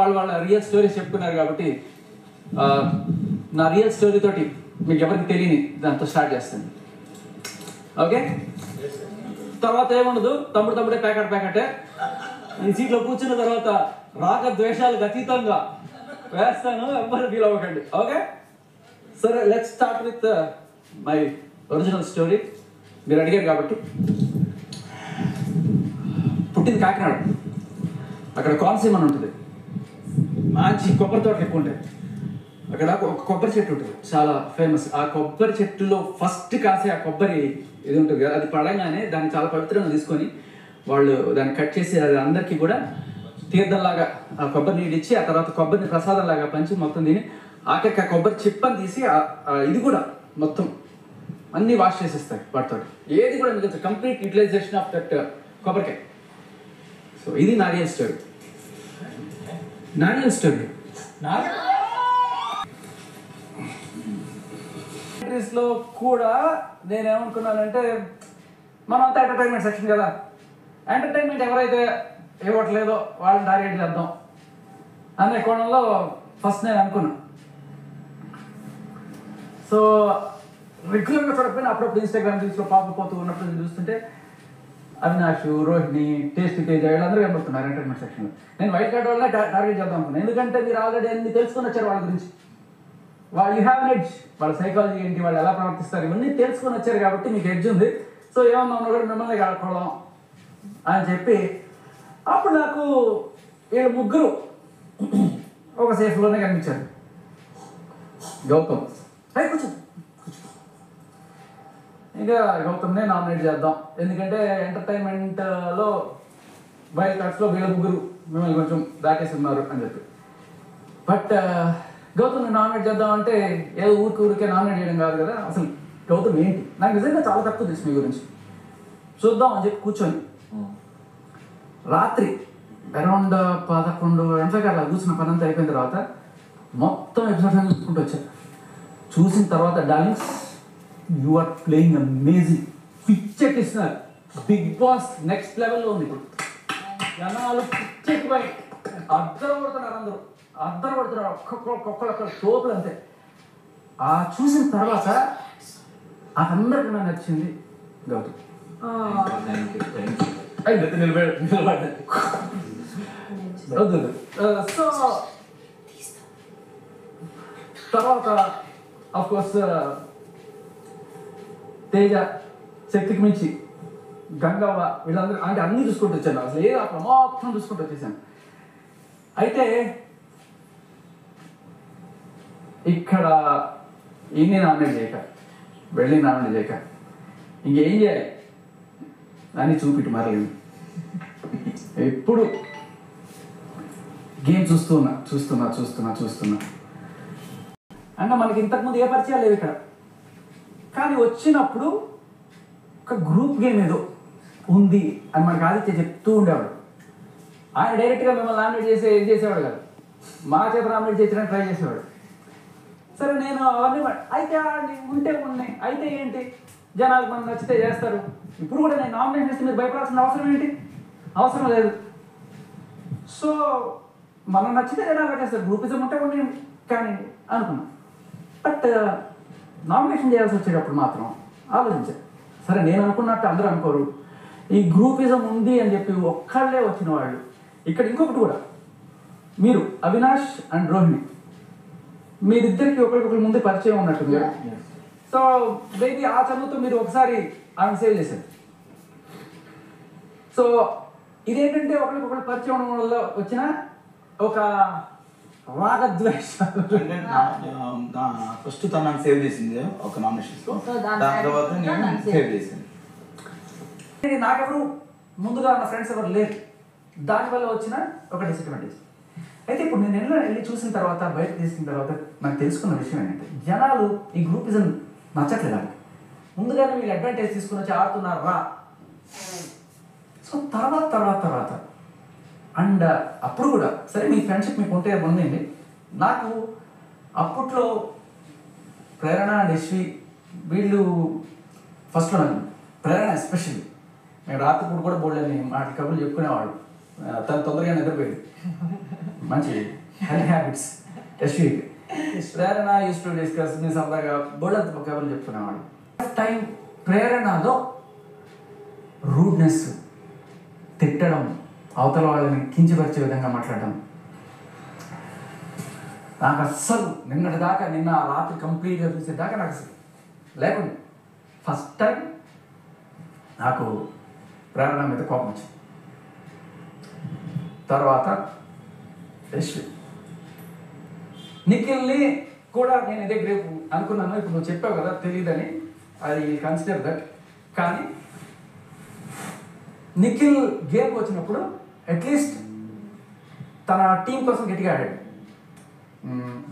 వాళ్ళ real stories చెప్పుకున్నారు కాబట్టి నా రియల్ స్టోరీ తోటి మీకు ఎవరికి తెలియని దాంతో స్టార్ట్ చేస్తాను. ఓకే, తర్వాత ఏముండదు, తమ్ముడే ప్యాకెటే. ఈ సీట్లో కూర్చున్న తర్వాత రాగ ద్వేషాలకు అతీతంగా వేస్తాను, ఎవ్వరు ఫీల్ అవ్వకండి. ఓకే, సరే, let's start with my original story. మీరు అడిగారు కాబట్టి. పుట్టింది కాకినాడ. అక్కడ కోనసీమ అని ఉంటుంది, మంచి కొబ్బరి తోటలు ఎక్కువ ఉంటాయి. అక్కడ ఒక కొబ్బరి చెట్టు ఉంటుంది, చాలా ఫేమస్. ఆ కొబ్బరి చెట్టులో ఫస్ట్ కాసే ఆ కొబ్బరి ఇది ఉంటుంది కదా, అది పడంగానే దాన్ని చాలా పవిత్రంగా తీసుకొని వాళ్ళు దాన్ని కట్ చేసి అది అందరికీ కూడా తీర్థంలాగా ఆ కొబ్బరి నీళ్ళు ఇచ్చి, ఆ తర్వాత కొబ్బరిని ప్రసాదంలాగా పంచి మొత్తం తిని ఆఖరికి ఆ కొబ్బరి చిప్పని తీసి ఇది కూడా మొత్తం అన్నీ వాష్ చేసేస్తాయి వాటితో. ఏది కూడా మీకు కంప్లీట్ యూటిలైజేషన్ ఆఫ్ దట్ కొబ్బరికాయ. సో ఇది నా రియల్ స్టోరీ. లో కూడా నేనేమనుకున్నానంటే, మనం అంతా ఎంటర్టైన్మెంట్ సెక్షన్ కదా, ఎంటర్టైన్మెంట్ ఎవరైతే ఇవ్వట్లేదో వాళ్ళని టార్గెట్ చేద్దాం అనే కోణంలో ఫస్ట్ నేను అనుకున్నాను. సో రెగ్యులర్గా చూడకపోయినా అప్పుడప్పుడు ఇన్స్టాగ్రామ్ రీల్స్లో పాపపోతూ ఉన్నప్పుడు చూస్తుంటే అవినాష్, రోహిణి, టేస్ట్ తేజ వీళ్ళందరూ కనబడుతున్నారు ఎంటర్టైన్మెంట్ సెక్షన్లో. నేను వైట్ కార్డ్ వాళ్ళనే టార్గెట్ చేద్దాం అనుకున్నాను, ఎందుకంటే మీరు ఆల్రెడీ అన్ని తెలుసుకొని వచ్చారు వాళ్ళ గురించి. వాళ్ళు యూ హ్యావ్ ఎడ్జ్, వాళ్ళ సైకాలజీ ఏంటి, వాళ్ళు ఎలా ప్రవర్తిస్తారు, ఇవన్నీ తెలుసుకొని వచ్చారు కాబట్టి మీకు ఎడ్జ్ ఉంది. సో ఏమన్నా ఉన్నా కూడా మిమ్మల్ని కాకపోవడం అని చెప్పి అప్పుడు నాకు వీళ్ళు ముగ్గురు ఒక సేఫ్లోనే కనిపించారు. గౌతమ్, కూర్చో, ఇంకా గౌతమ్నే నామినేట్ చేద్దాం, ఎందుకంటే ఎంటర్టైన్మెంట్లో వైల్డ్ కార్డ్స్లో వీళ్ళ ముగ్గురు మిమ్మల్ని కొంచెం దాటేసి ఉన్నారు అని చెప్పి. బట్ గౌతమ్ని నామినేట్ చేద్దాం అంటే ఏదో ఊరికే నామినేట్ చేయడం కాదు కదా, అసలు గౌతమ్ ఏంటి నాకు నిజంగా చాలా తక్కువ తెలుసు మీ గురించి, చూద్దాం అని చెప్పి కూర్చొని రాత్రి అరౌండ్ 11 గంటలకి అలా కూర్చున్న పని అంతా అయిపోయిన తర్వాత మొత్తం ఎపిసోడ్స్ అని చూసుకుంటూ వచ్చారు. చూసిన తర్వాత darlings, you are playing amazing, పిచ్చెక్కిస్తున్నారు. బిగ్ బాస్ నెక్స్ట్ లెవెల్లో ఉంది ఇప్పుడు. జనాలు పిచ్చెక్కిపోయి అద్దరు పడుతున్నారు, ఒక్కొక్కరు తోపులు అంతే. ఆ చూసిన తర్వాత అందరికి నాకు నచ్చింది గౌతమ్. నిలబడ్డా. సో తర్వాత ఆఫ్ కోర్స్ తేజ, శక్తికి మించి గంగవ్వ, వీళ్ళందరూ అంటే అన్నీ చూసుకుంటూ వచ్చాను. అసలు ఏదో అక్కడ మొత్తం చూసుకుంటూ వచ్చేసాను. అయితే ఇక్కడ ఇన్ని నామినేట్ చేయక, వెళ్ళి నామినేట్ చేయక ఇంకేం చేయాలి అని చూపిట్టు మరలేదు. ఎప్పుడు గేమ్ చూస్తున్నా అంటే మనకి ఇంతకుముందు ఏ పరిచయాలు లేవు ఇక్కడ. కానీ వచ్చినప్పుడు ఒక గ్రూప్ గేమ్ ఏదో ఉంది అని మనకు ఆదిత్య చెప్తూ ఉండేవాడు. ఆయన డైరెక్ట్గా మిమ్మల్ని నామినేట్ ఏం చేసేవాడు కాదు, మా చేత నామినేట్ చేయించడానికి ట్రై చేసేవాడు. సరే నేను అవన్నీ అయితే ఉంటే ఉన్నాయి, అయితే ఏంటి, జనాలకు మనం నచ్చితే చేస్తారు. ఇప్పుడు కూడా నేను నామినేట్ చేస్తే మీరు భయపడాల్సిన అవసరం ఏంటి, అవసరం లేదు. సో మనం నచ్చితే జనాలు చేస్తారు, గ్రూపిజం ఉంటే ఉండి కానీ అనుకున్నాం. బట్ నామినేషన్ చేయాల్సి వచ్చేటప్పుడు మాత్రం ఆలోచించారు. సరే నేను అనుకున్నట్టు అందరూ అనుకోరు, ఈ గ్రూపిజం ఉంది అని చెప్పి ఒక్కళ్ళే వచ్చిన వాళ్ళు. ఇక్కడ ఇంకొకటి కూడా, మీరు అవినాష్ అండ్ రోహిణి మీరిద్దరికి ఒకరికొకరి ముందే పరిచయం ఉన్నట్టుంది. సో బేబీ ఆ చదువుతో మీరు ఒకసారి ఆమె సేవ్ చేశారు. సో ఇదేంటంటే ఒకరికొకరు పరిచయం ఉండడం వల్ల వచ్చిన ఒక రాగద్వేషాలు. ఫస్ట్ తను సేవ్ చేసింది ఒక నామినేషన్స్, దాని తర్వాత నేను సేవ్ చేశాను. నాకెవరు ముందుగా నా ఫ్రెండ్స్ ఎవరు లేరు, దానివల్ల వచ్చిన ఒక డిసడ్వాంటేజ్. అయితే ఇప్పుడు నేను వెళ్ళి చూసిన తర్వాత బయట తీసుకున్న తర్వాత నాకు తెలుసుకున్న విషయం ఏంటంటే జనాలు ఈ గ్రూపిజం నచ్చట్లేదు వాళ్ళకి. ముందుగానే వీళ్ళు అడ్వాంటేజ్ తీసుకుని వచ్చి ఆడుతున్నారు రా. సో తర్వాత అండ్ అప్పుడు కూడా సరే మీ ఫ్రెండ్షిప్ మీకు ఉంటే ఉందండి. నాకు అప్పట్లో ప్రేరణ అండ్ యశ్వి వీళ్ళు ఫస్ట్లో ప్రేరణ ఎస్పెషల్లీ మేము రాత్రిపూట కూడా బోల్డని మాట కబుర్లు చెప్పుకునేవాడు. తను తొందరగా నిద్రపోయింది. మంచి health habits Yashvi. Prerana uses to discuss మీ సరదాగా బోల్డ్ కబుర్లు చెప్పుకునేవాడు. టైం ప్రేరణలో రూడ్నెస్, తిట్టడం, అవతల వాళ్ళని కించపరిచే విధంగా మాట్లాడడం నాకు అస్సలు నిన్న రాత్రి కంప్లీట్గా చూసేదాకా నాకు అసలు లేకుండా ఫస్ట్ టైం నాకు ప్రేరణ మీద కోపం వచ్చింది. తర్వాత యశ్వి, నిఖిల్ని కూడా నేను ఇదే రేపు అనుకున్నాను. ఇప్పుడు నువ్వు చెప్పావు కదా తెలియదని, అది కన్సిడర్ దట్. కానీ నిఖిల్ గేమ్కి వచ్చినప్పుడు అట్లీస్ట్ తన టీం కోసం గట్టిగా ఆడాడు.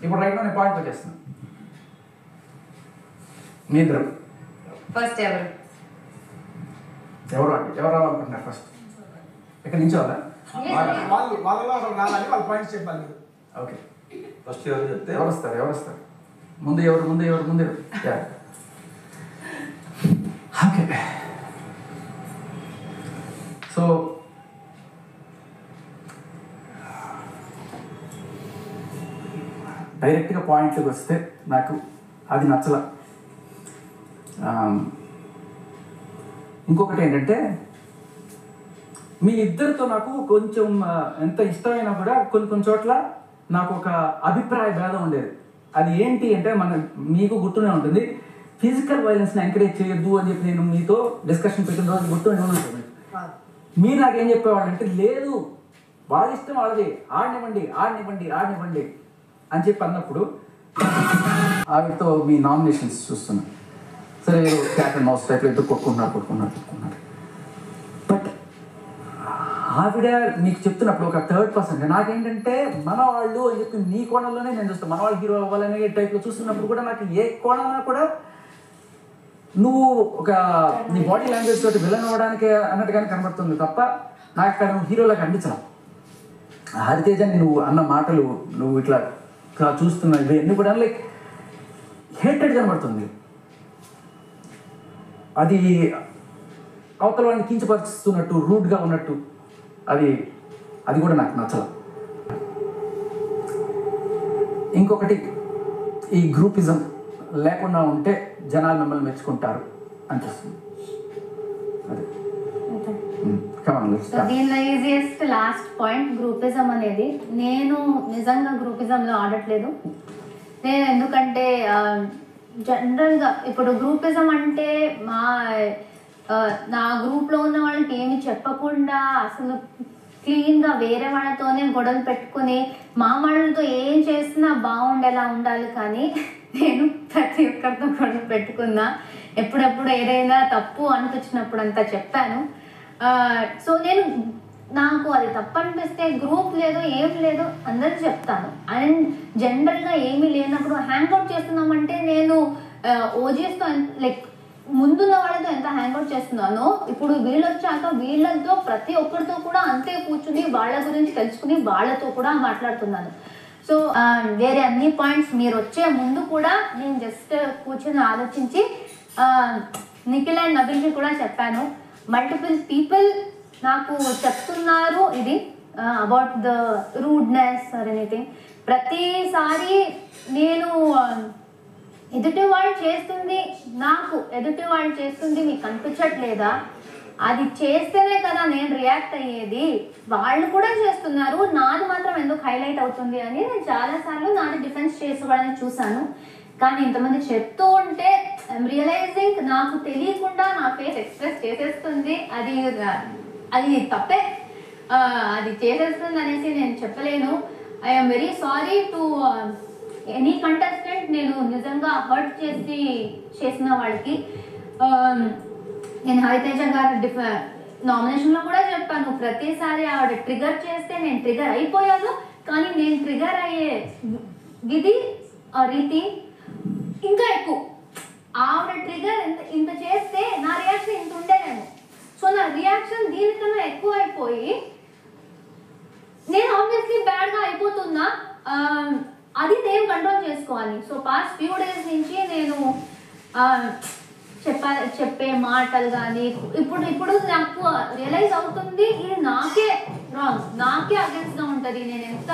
ఇప్పుడు రైట్ నేను పాయింట్ వచ్చేస్తున్నాను. మీ ఇద్దరు ఫస్ట్ ఎవరు రావాలనుకుంటున్నారు? ఫస్ట్ ఇక్కడ నుంచి వాళ్ళ వాళ్ళలో రావాలి, వాళ్ళ పాయింట్స్ చెప్పాలి. ఓకే, ఫస్ట్ ఎవరు చెప్తే ఎవరు వస్తారు? ముందు ఎవరు? ఓకే, సో డైరెక్ట్గా పాయింట్లోకి వస్తే నాకు అది నచ్చల. ఇంకొకటి ఏంటంటే మీ ఇద్దరితో నాకు కొంచెం ఎంత ఇష్టమైనా కూడా కొన్ని చోట్ల నాకు ఒక అభిప్రాయ భేదం ఉండేది. అది ఏంటి అంటే మీకు గుర్తునే ఉంటుంది, ఫిజికల్ వైలెన్స్ని ఎంకరేజ్ చేయొద్దు అని చెప్పి నేను మీతో డిస్కషన్ పెట్టిన రోజు గుర్తునే ఉంటుంది. మీరు నాకేం చెప్పేవాళ్ళు అంటే లేదు వాళ్ళ ఇష్టం వాళ్ళది, ఆడనివ్వండి అని చెప్పి అన్నప్పుడు ఆవిడతో మీ నామినేషన్స్ చూస్తున్నాను. సరే క్యాట్ అండ్ మౌస్ టైప్లో ఇద్దరు కొట్టుకుంటున్నారు. బట్ ఆవిడ మీకు చెప్తున్నప్పుడు ఒక థర్డ్ పర్సన్ నాకేంటంటే మన వాళ్ళు అని చెప్పి నీ కోణంలోనే నేను చూస్తాను. మన వాళ్ళు హీరో అవ్వాలనే టైప్లో చూస్తున్నప్పుడు కూడా నాకు ఏ కోణంలో కూడా నువ్వు నీ బాడీ లాంగ్వేజ్ తోటి విలన్ అవ్వడానికి అన్నట్టుగానే కనబడుతుంది తప్ప నాకు అక్కడ నువ్వు హీరోలాగా అనిపించడం. హరితేజని నువ్వు అన్న మాటలు, నువ్వు ఇట్లా చూస్తున్న ఇవన్నీ కూడా లైక్ హేటెడ్ కనబడుతుంది. అది అవతల వాడిని కించపరుస్తున్నట్టు, రూడ్గా ఉన్నట్టు, అది కూడా నాకు నచ్చదు. ఇంకొకటి, ఈ గ్రూపిజం లేకుండా ఉంటే జనాలు మిమ్మల్ని మెచ్చుకుంటారు అనిపిస్తుంది. అదే దీనిలో ఈజియెస్ట్ లాస్ట్ పాయింట్ గ్రూపిజం అనేది. నేను నిజంగా గ్రూపిజంలో ఆడట్లేదు. నేను ఎందుకంటే జనరల్గా ఇప్పుడు గ్రూపిజం అంటే నా గ్రూప్లో ఉన్న వాళ్ళకి ఏమి చెప్పకుండా అసలు క్లీన్గా వేరే వాళ్ళతోనే గొడవలు పెట్టుకుని మా వాళ్ళతో ఏం చేసినా బాగుండేలా ఉండాలి. కానీ నేను ప్రతి ఒక్కరితో గొడవ పెట్టుకున్నా. ఎప్పుడప్పుడు ఏదైనా తప్పు అనిపించినప్పుడు అంతా చెప్పాను. సో నాకు అది తప్పు అనిపిస్తే గ్రూప్ లేదు ఏం లేదు అందరికి చెప్తాను. అండ్ జనరల్గా ఏమీ లేనప్పుడు హ్యాంగ్అవుట్ చేస్తున్నామంటే నేను ఓజీఎస్తో లైక్ ముందున్న వాళ్ళతో ఎంత హ్యాంగ్అవుట్ చేస్తున్నానో ఇప్పుడు వీళ్ళు వచ్చాక వీళ్ళతో ప్రతి ఒక్కరితో కూడా అంతే కూర్చుని వాళ్ళ గురించి తెలుసుకుని వాళ్ళతో కూడా మాట్లాడుతున్నాను. సో వేరే అన్ని పాయింట్స్ మీరు వచ్చే ముందు కూడా నేను జస్ట్ కూర్చొని ఆలోచించి నిఖిల్ అండ్ నబిల్కి కూడా చెప్పాను. మల్టిపుల్ పీపుల్ నాకు చెప్తున్నారు ఇది about the rudeness or anything. ప్రతిసారి నేను ఎదుటి వాళ్ళు చేస్తుంది మీకు కనిపించట్లేదా? అది చేస్తేనే కదా నేను రియాక్ట్ అయ్యేది. వాళ్ళు కూడా చేస్తున్నారు, నాది మాత్రం ఎందుకు హైలైట్ అవుతుంది అని నేను చాలాసార్లు నాది డిఫెన్స్ చేసుకోవడానికి చూశాను. కానీ ఇంతమంది చెప్తూ ఉంటే ఐఎమ్ రియలైజింగ్ నాకు తెలియకుండా నా ఫేస్ ఎక్స్ప్రెస్ చేసేస్తుంది. అది తప్పే, అది చేసేస్తుంది అనేసి నేను చెప్పలేను. I'm very sorry to any contestant. నేను నిజంగా హర్ట్ చేసిన వాళ్ళకి. నేను హరితేజ గారి నామినేషన్లో కూడా చెప్పాను, ప్రతిసారి ఆవిడ ట్రిగర్ చేస్తే నేను ట్రిగర్ అయిపోయాను. కానీ నేను ట్రిగర్ అయ్యే విధి రీతి ఇంకా ఎక్కువ. ఆవిడ ట్రిగర్ ఇంత చేస్తే నా రియాక్షన్ ఇంత ఉండేనేమో. సో నా రియాక్షన్ దీనికన్నా ఎక్కువ అయిపోయి నేను ఆబ్వియస్లీ బ్యాడ్గా అయిపోతున్నా. అది నేను కంట్రోల్ చేసుకోవాలి. సో పాస్ట్ ఫ్యూ డేస్ నుంచి నేను చెప్పే మాటలు కానీ ఇప్పుడు నాకు రియలైజ్ అవుతుంది ఇది నాకే రాంగ్, నాకే అగేన్స్ట్గా ఉంటుంది. నేను ఎంత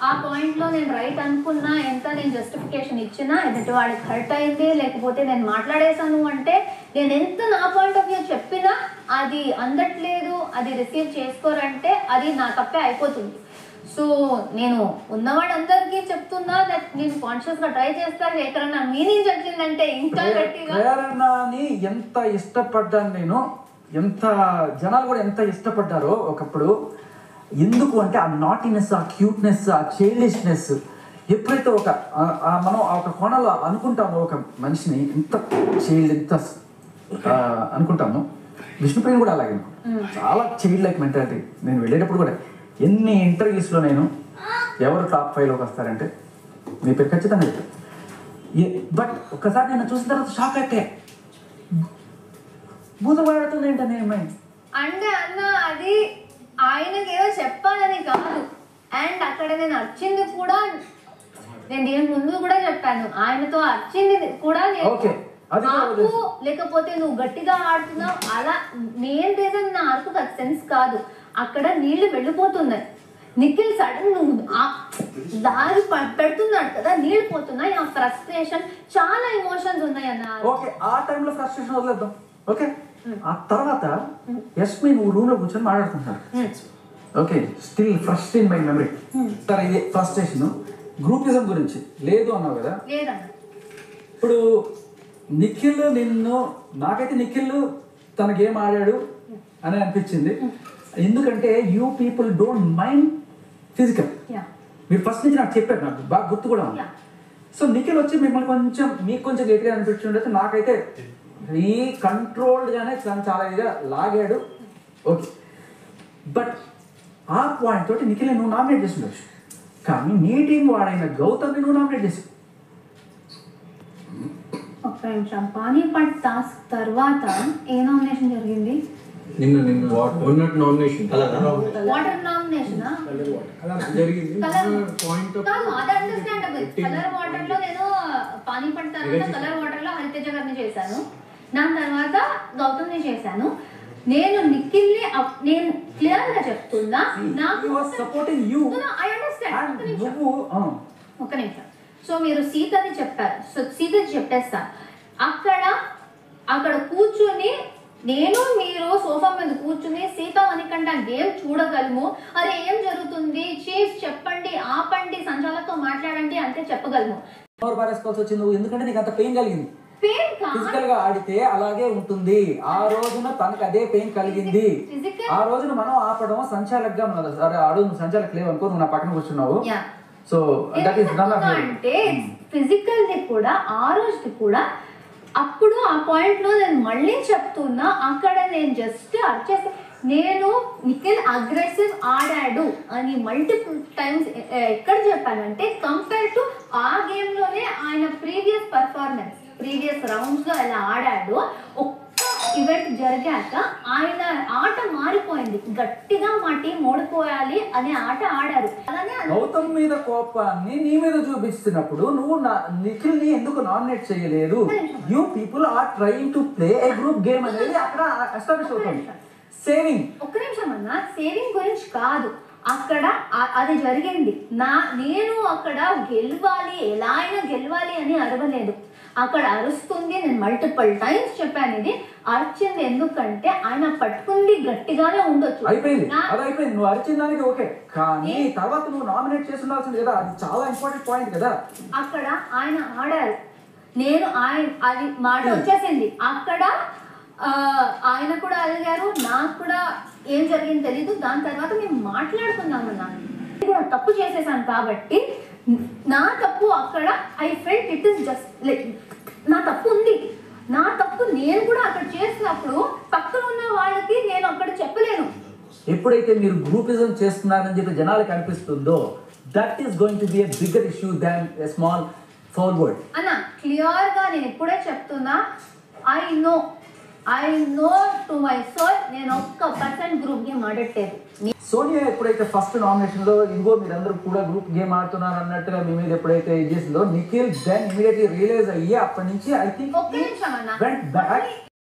ఆ పాయింట్లో నేను రైట్ అనుకున్నా, ఎంత నేను జస్టిఫికేషన్ ఇచ్చినా ఎదుటి వాడికి హర్ట్ అయింది, లేకపోతే నేను మాట్లాడేశాను అంటే నేను ఎంత నా పాయింట్ ఆఫ్ వ్యూ చెప్పినా అది అందట్లేదు, అది రిసీవ్ చేసుకోరంటే అది నా తప్పే అయిపోతుంది. సో నేను ఉన్నవాడందరికీ చెప్తున్నా, నేను కాన్షియస్గా ట్రై చేస్తాను. ఎక్కడన్నా మీనింగ్ వచ్చిందంటే ఇంకా గట్టిగా ప్రేరణని ఎంత ఇష్టపడ్డాను నేను, ఎంత జనాలు కూడా ఎంత ఇష్టపడ్డారో ఒకప్పుడు. ఎందుకు అంటే ఆ నాటినెస్, ఆ క్యూట్నెస్, ఆ చైల్డిష్నెస్ ఎప్పుడైతే మనం ఒక కోణంలో అనుకుంటామో ఒక మనిషిని ఇంత చైల్డ్, ఇంత అనుకుంటాము. విష్ణుప్రియని కూడా అలాగే చాలా చైల్డ్ లైక్ మెంటాలిటీ. నేను వెళ్ళేటప్పుడు కూడా ఎన్ని ఇంటర్వ్యూస్లో నేను ఎవరు టాప్ 5లోకి వస్తారంటే మీ పేరు ఖచ్చితంగా చెప్పారు. బట్ ఒక్కసారి నేను చూసిన తర్వాత షాక్ అయితే భూతపడుతుంది ఏంటనే అంటే అన్న అది ఆయనకి ఏదో చెప్పాలని కాదు. అండ్ అక్కడ నేను అర్చింది కూడా, నేను దీని ముందు కూడా చెప్పాను, ఆయనతో అర్చింది కూడా నాకు, లేకపోతే నువ్వు గట్టిగా ఆడుతున్నావు అలా మెయిన్ రీజన్ నా అరుపుకి అది సెన్స్ కాదు. అక్కడ నీళ్లు వెళ్ళిపోతున్నాయి. నిఖిల్ సడన్ నువ్వు దారి పెడుతున్నాడు కదా, నీళ్ళు పోతున్నాయి. ఆ ఫ్రస్ట్రేషన్, చాలా ఎమోషన్స్ ఉన్నాయి అన్న. ఓకే, ఆ టైంలో ఫ్రస్ట్రేషన్ వదిలేద్దాం. ఓకే, ఆ తర్వాత యస్మి నువ్వు రూమ్ లో కూర్చొని మాట్లాడుకుంటున్నాను. Okay, still fresh in my memory. సరే, ఇది ఫ్రస్ట్రేషన్ గ్రూపిజం గురించి లేదు అన్నావు కదా. ఇప్పుడు నిఖిల్ నాకైతే నిఖిల్ తన గేమ్ ఆడాడు అని అనిపించింది. ఎందుకంటే you people don't mind physical. మీరు ఫస్ట్ నుంచి నాకు చెప్పారు, నాకు బాగా గుర్తు కూడా ఉంది. సో నిఖిల్ వచ్చి మిమ్మల్ని మీకు కొంచెం గట్టిగా అనిపించి నాకైతే ఈ కంట్రోల్డ్గానే చాలా ఇదిగా లాగాడు. ఓకే, బట్ ఆ పాయింట్ తోటి నిఖిల్ నువ్వు నామినేట్ చేసి ఉండొచ్చు, కానీ నీ టీం వాడైన గౌతమ్ని నువ్వు నామినేట్ చేసి. ఒక్క నిమిషం, పానీపట్ టాస్క్ తర్వాత ఏ నామినేషన్ జరిగింది? వాటర్ నామినేషన్ వాటర్ నామినేషనా జరిగింది. అది అండర్స్టాండబుల్. కలర్ వాటర్ లో నేను పానీపట్ తర్వాత కలర్ వాటర్ లో హరితేజ గారిని చేశాను, దాని తర్వాత గౌతమ్ ని చేశాను. నేను నిఖిల్ నేను క్లియర్ గా చెప్తున్నా, నాకు ఐ అండర్స్టాండ్. ఒక్క నిమిషం. సో మీరు సీతని చెప్పారు, సో సీతని చెప్పేస్తా. అక్కడ కూర్చుని నేను మీరు సోఫా మీద కూర్చుని సీత మణికంఠ గేమ్ చూడగలము. అరే ఏం జరుగుతుంది, చీఫ్ చెప్పండి, ఆపండి, సంచాలకుతో మాట్లాడండి అంటే చెప్పగలము. పారేసుకోవాల్సి వచ్చింది నువ్వు, ఎందుకంటే నీకు అంత పెయిన్ కలిగింది. ఫిజికల్ గా ఆడితే అలాగే ఉంటుంది. ఆ రోజున తనకు అదే పెయిన్ కలిగింది. ఆ రోజున మనం ఆపడం సంచాలకుగా అడుగు, సంచాలకు లేవు అనుకో, నువ్వు నా పక్కన కూర్చున్నావు. So that is none of అంటే ఫిజికల్ ది కూడా ఆ రోజుకి కూడా అప్పుడు ఆ పాయింట్ లో నేను మళ్ళీ చెప్తున్నా, అక్కడ నేను జస్ట్ అర్చేస్తే నేను నిఖిల్ అగ్రెసివ్ ఆడాడు అని మల్టిపుల్ టైమ్స్ ఎక్కడ చెప్పానంటే కంపేర్ టు ఆ గేమ్ లోనే ఆయన ప్రీవియస్ పర్ఫార్మెన్స్, ప్రీవియస్ రౌండ్స్ లో ఎలా ఆడాడు, ఒక్క ఈవెంట్ జరిగాక ఆయన ఆట మారిపోయింది. గట్టిగా మా టీం ఓడిపోయాలి అనే ఆట ఆడారు. అలానే గౌతమ్ మీద కోపాన్ని నీ మీద చూపిస్తున్నప్పుడు నువ్వు నిఖిల్ ని ఎందుకు నామినేట్ చేయలేదు? You people are trying to play a group game అనేది అక్కడ ఎస్టాబ్లిష్ అవుతుంది. సేవింగ్, ఒక్క నిమిషం అన్న, సేవింగ్ గురించి కాదు, అక్కడ అది జరిగింది. నేను అక్కడ గెలవాలి, ఎలా అయినా గెలవాలి అని అరవలేదు. అక్కడ అరుస్తుంది, నేను మల్టిపుల్ టైమ్స్ చెప్పాను. ఇది అరిచింది ఎందుకంటే ఆయన పట్టుకుంది గట్టిగానే ఉండొచ్చు. అయిపోయింది, అది అయిపోయింది. నువ్వు అరిచిన దానికి ఓకే, కానీ తర్వాత నువ్వు నామినేట్ చేసి ఉండాల్సింది కదా, అది చాలా ఇంపార్టెంట్ పాయింట్ కదా. అక్కడ ఆయన ఆడారు, నేను అది మాట వచ్చేసింది. అక్కడ ఆయన కూడా అడిగారు, నాకు కూడా ఏం జరిగింది తెలీదు. దాని తర్వాత మేము మాట్లాడుకున్నాము. నాకు కూడా తప్పు చేసేసాను కాబట్టి నా తప్పు అక్కడ I felt it is just like నా తప్పు ఉంది. నా తప్పు నేను కూడా అక్కడ చేసినప్పుడు పక్కన ఉన్న వాళ్ళకి నేను అక్కడ చెప్పలేను. ఎప్పుడైతే మీరు గ్రూపిజం చేస్తున్నారని చెప్పి జనాలకు అనిపిస్తుందో that is going to be a bigger issue than a small foul word. అన్న క్లియర్ గా నేను ఇప్పుడే చెప్తున్నా, I know to my soul, నేను 1% గ్రూప్ గేమ్ ఆడట్లేదు. సోనియా ఎప్పుడైతే ఫస్ట్ నామినేషన్ లో ఇదిగో మీరందరూ కూడా గ్రూప్ గేమ్ ఆడుతున్నారు అన్నట్టుగా మీ మీద ఎప్పుడైతే ఇది చేసిందో నిఖిల్ దెన్ ఇమీడియట్లీ రియలైజ్ అయ్యి అప్పటి నుంచి ఐ థింక్ ఒక్క నిమిషం అన్న, went back